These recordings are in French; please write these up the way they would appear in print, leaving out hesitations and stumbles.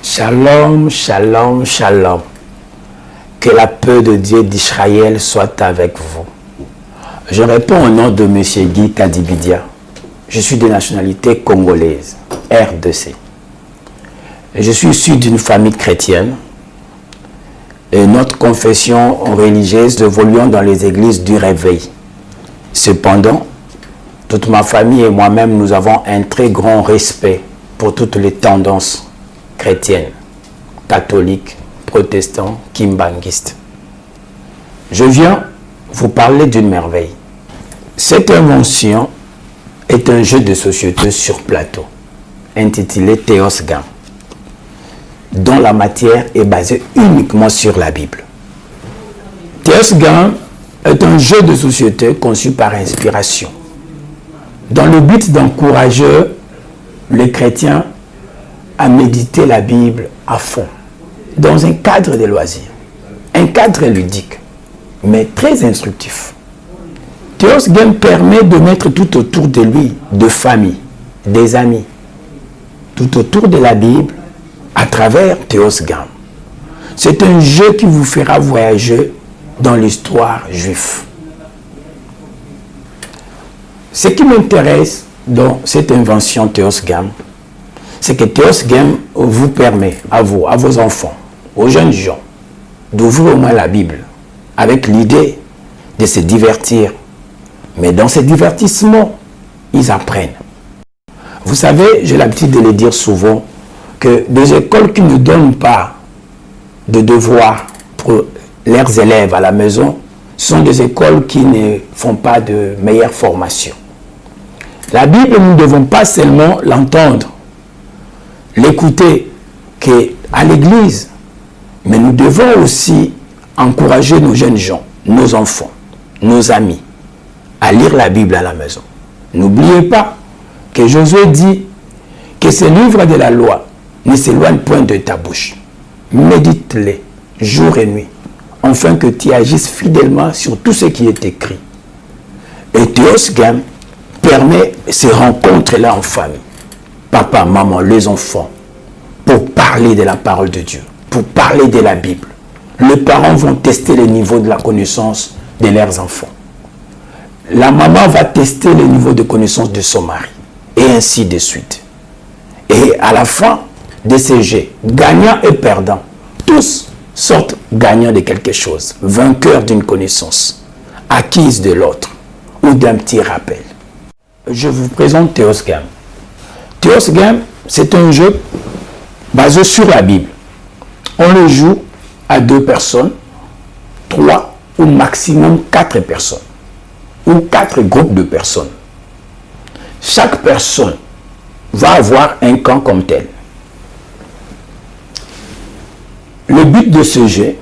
Shalom, shalom, shalom. Que la paix de Dieu d'Israël soit avec vous. Je réponds au nom de M. Guy Kadibidia. Je suis de nationalité congolaise, RDC. Je suis issu d'une famille chrétienne et notre confession religieuse évoluant dans les églises du réveil. Cependant, toute ma famille et moi-même, nous avons un très grand respect pour toutes les tendances chrétiennes, catholiques, protestants, kimbanguistes. Je viens vous parler d'une merveille. Cette invention est un jeu de société sur plateau, intitulé Théos Game, dont la matière est basée uniquement sur la Bible. Théos Game est un jeu de société conçu par inspiration, dans le but d'encourager les chrétiens à méditer la Bible à fond, dans un cadre de loisirs, un cadre ludique, mais très instructif. Théos Game permet de mettre tout autour de lui, de famille, des amis, tout autour de la Bible, à travers Théos Game. C'est un jeu qui vous fera voyager dans l'histoire juive. Ce qui m'intéresse dans cette invention Théos Game, c'est que Théos Game vous permet, à vous, à vos enfants, aux jeunes gens, d'ouvrir au moins la Bible avec l'idée de se divertir. Mais dans ces divertissements, ils apprennent. Vous savez, j'ai l'habitude de le dire souvent, que des écoles qui ne donnent pas de devoirs pour leurs élèves à la maison sont des écoles qui ne font pas de meilleure formation. La Bible, nous ne devons pas seulement l'entendre, l'écouter qu'à l'église, mais nous devons aussi encourager nos jeunes gens, nos enfants, nos amis, à lire la Bible à la maison. N'oubliez pas que Josué dit que ce livre de la loi ne s'éloigne point de ta bouche. Médite-les jour et nuit, afin que tu agisses fidèlement sur tout ce qui est écrit. Et Théos Game permet ces rencontres-là en famille. Papa, maman, les enfants, pour parler de la parole de Dieu, pour parler de la Bible. Les parents vont tester le niveau de la connaissance de leurs enfants. La maman va tester le niveau de connaissance de son mari, et ainsi de suite. Et à la fin de ces jeux, gagnants et perdants, tous sortent gagnants de quelque chose, vainqueurs d'une connaissance, acquise de l'autre, ou d'un petit rappel. Je vous présente Théos Game. Théos Game, c'est un jeu basé sur la Bible. On le joue à 2 personnes, 3 ou maximum 4 personnes, ou 4 groupes de personnes. Chaque personne va avoir un camp comme tel. Le but de ce jeu,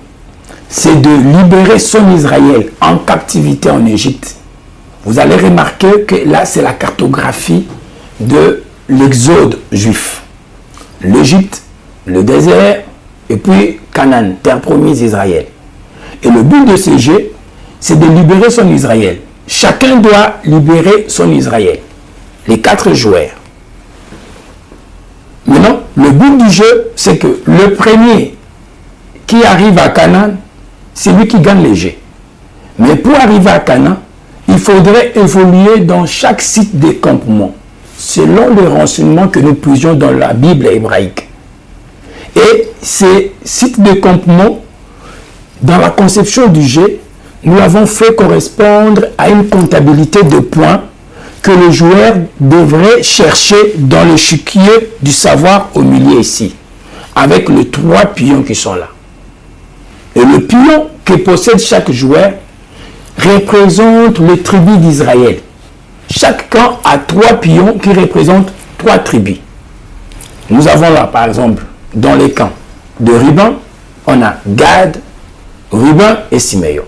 c'est de libérer son Israël en captivité en Égypte. Vous allez remarquer que là, c'est la cartographie de l'exode juif. L'Égypte, le désert, et puis Canaan, terre promise d'Israël. Et le but de ce jeu, c'est de libérer son Israël. Chacun doit libérer son Israël. Les 4 joueurs. Maintenant, le but du jeu, c'est que le premier qui arrive à Canaan, c'est lui qui gagne les jeux. Mais pour arriver à Canaan, il faudrait évoluer dans chaque site de campement, selon les renseignements que nous puissions dans la Bible hébraïque. Et ces sites de campement, dans la conception du jeu, nous l'avons fait correspondre à une comptabilité de points que le joueur devrait chercher dans le chiquier du savoir au milieu ici, avec les 3 pions qui sont là. Et le pion que possède chaque joueur représente les tribus d'Israël. Chaque camp a 3 pions qui représentent 3 tribus. Nous avons là, par exemple, dans les camps de Ruben, on a Gad, Ruben et Siméon.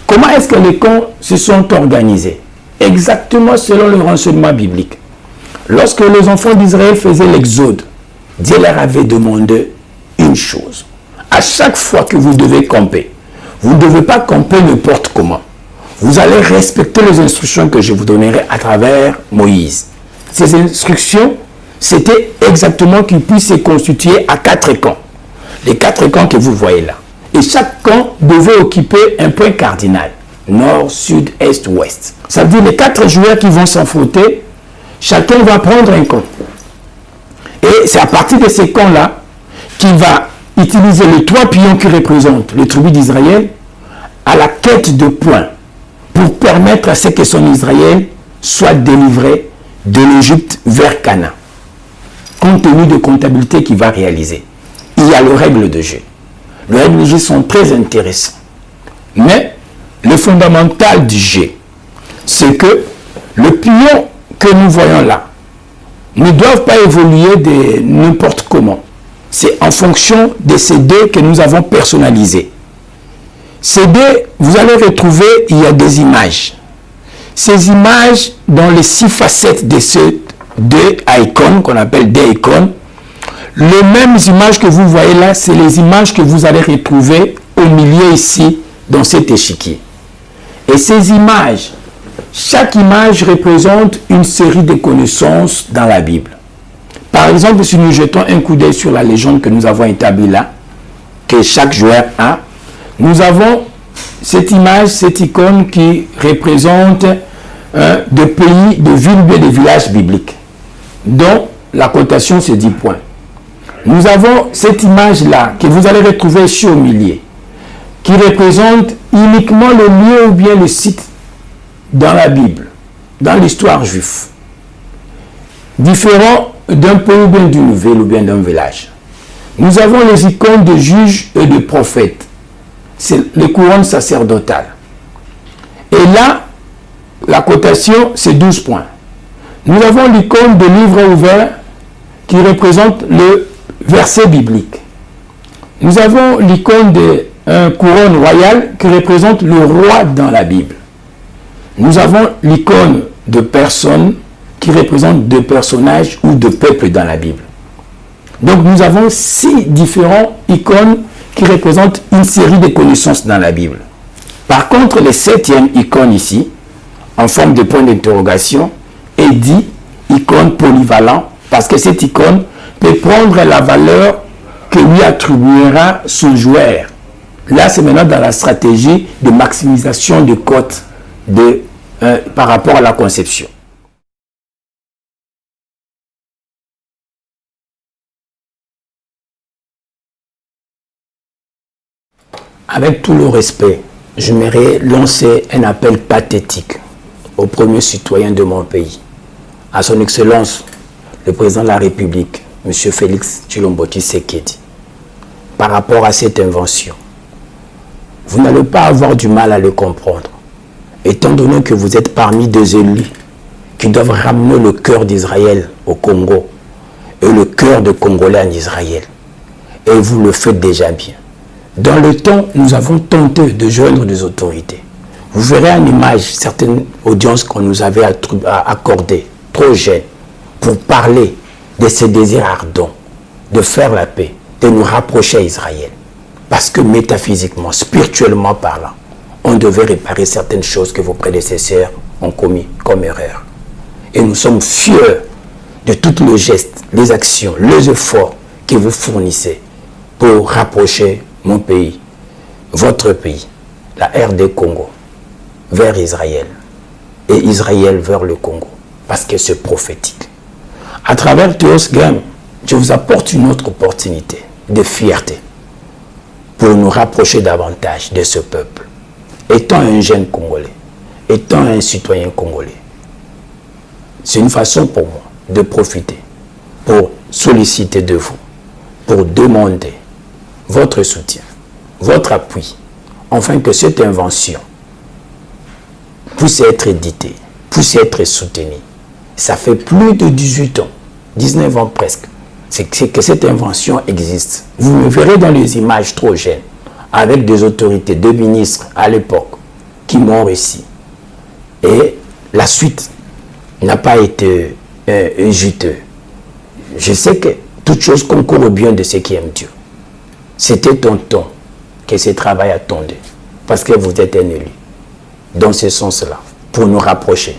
Comment est-ce que les camps se sont organisés? Exactement selon le renseignement biblique. Lorsque les enfants d'Israël faisaient l'exode, Dieu leur avait demandé une chose. À chaque fois que vous devez camper, vous ne devez pas camper n'importe comment. Vous allez respecter les instructions que je vous donnerai à travers Moïse. Ces instructions, c'était exactement qu'ils puissent se constituer à 4 camps. Les 4 camps que vous voyez là. Et chaque camp devait occuper un point cardinal. Nord, sud, est, ouest. Ça veut dire les 4 joueurs qui vont s'affronter, chacun va prendre un camp. Et c'est à partir de ces camps-là qu'il va utiliser les 3 pions qui représentent les tribus d'Israël à la quête de points pour permettre à ce que son Israël soit délivré de l'Égypte vers Canaan. Compte tenu de comptabilité qu'il va réaliser. Il y a les règles de jeu. Les règles de jeu sont très intéressantes. Mais le fondamental du jeu, c'est que le pion que nous voyons là ne doivent pas évoluer de n'importe comment. C'est en fonction de ces dés que nous avons personnalisés. Ces dés, vous allez retrouver, il y a des images. Ces images, dans les 6 facettes de ces 2 icônes, qu'on appelle des icônes, les mêmes images que vous voyez là, c'est les images que vous allez retrouver au milieu ici, dans cet échiquier. Et ces images, chaque image représente une série de connaissances dans la Bible. Par exemple, si nous jetons un coup d'œil sur la légende que nous avons établie là, que chaque joueur a, nous avons cette image, cette icône qui représente des pays, des villes et des villages bibliques, dont la cotation c'est 10 points. Nous avons cette image-là que vous allez retrouver ici au milieu, qui représente uniquement le lieu ou bien le site dans la Bible, dans l'histoire juive, différent d'un pays ou bien d'une ville ou bien d'un village. Nous avons les icônes de juges et de prophètes. C'est les couronnes sacerdotales. Et là, la cotation, c'est 12 points. Nous avons l'icône de livre ouvert qui représente le verset biblique. Nous avons l'icône de couronne royale qui représente le roi dans la Bible. Nous avons l'icône de personnes qui représente de personnages ou de peuples dans la Bible. Donc nous avons 6 différentes icônes qui représentent une série de connaissances dans la Bible. Par contre, le 7e icône ici, en forme de point d'interrogation, est dit icône polyvalent parce que cette icône peut prendre la valeur que lui attribuera son joueur. Là, c'est maintenant dans la stratégie de maximisation de cotes par rapport à la conception. Avec tout le respect, j'aimerais lancer un appel pathétique au premier citoyen de mon pays, à son Excellence, le Président de la République, M. Félix Tshisekedi, par rapport à cette invention. Vous n'allez pas avoir du mal à le comprendre, étant donné que vous êtes parmi des élus qui doivent ramener le cœur d'Israël au Congo et le cœur des Congolais en Israël. Et vous le faites déjà bien. Dans le temps, nous avons tenté de joindre des autorités. Vous verrez en image certaines audiences qu'on nous avait accordées, trop jeunes, pour parler de ces désirs ardents, de faire la paix, de nous rapprocher à Israël. Parce que métaphysiquement, spirituellement parlant, on devait réparer certaines choses que vos prédécesseurs ont commis comme erreur. Et nous sommes fiers de tous les gestes, les actions, les efforts que vous fournissez pour rapprocher mon pays, votre pays, la RD Congo, vers Israël et Israël vers le Congo, parce que c'est prophétique. À travers Théos Game, je vous apporte une autre opportunité de fierté pour nous rapprocher davantage de ce peuple. Étant un jeune Congolais, étant un citoyen congolais, c'est une façon pour moi de profiter, pour solliciter de vous, pour demander votre soutien, votre appui, afin que cette invention puisse être éditée, puisse être soutenue. Ça fait plus de 18 ans, 19 ans presque, c'est que cette invention existe. Vous me verrez dans les images trop jeunes, avec des autorités, des ministres à l'époque, qui m'ont réussi. Et la suite n'a pas été juteuse. Je sais que Toute chose concourt au bien de ceux qui aiment Dieu. C'était ton temps que ce travail attendait, parce que vous êtes un élu. Dans ce sens-là, pour nous rapprocher.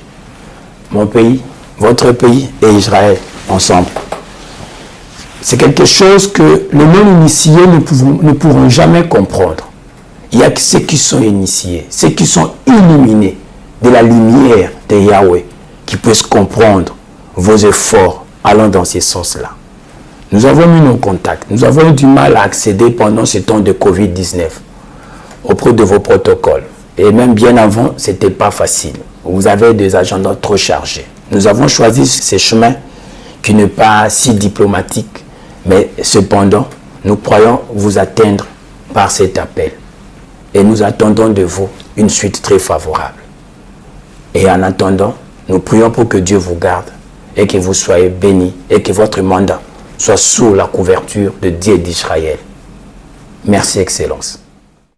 Mon pays, votre pays et Israël ensemble. C'est quelque chose que les non-initiés ne pourront jamais comprendre. Il y a que ceux qui sont initiés, ceux qui sont illuminés de la lumière de Yahweh, qui puissent comprendre vos efforts allant dans ce sens-là. Nous avons mis nos contacts. Nous avons eu du mal à accéder pendant ce temps de Covid-19 auprès de vos protocoles. Et même bien avant, ce n'était pas facile. Vous avez des agendas trop chargés. Nous avons choisi ce chemin qui n'est pas si diplomatique, mais cependant, nous croyons vous atteindre par cet appel. Et nous attendons de vous une suite très favorable. Et en attendant, nous prions pour que Dieu vous garde et que vous soyez bénis et que votre mandat soit sous la couverture de Dieu d'Israël. Merci, Excellence.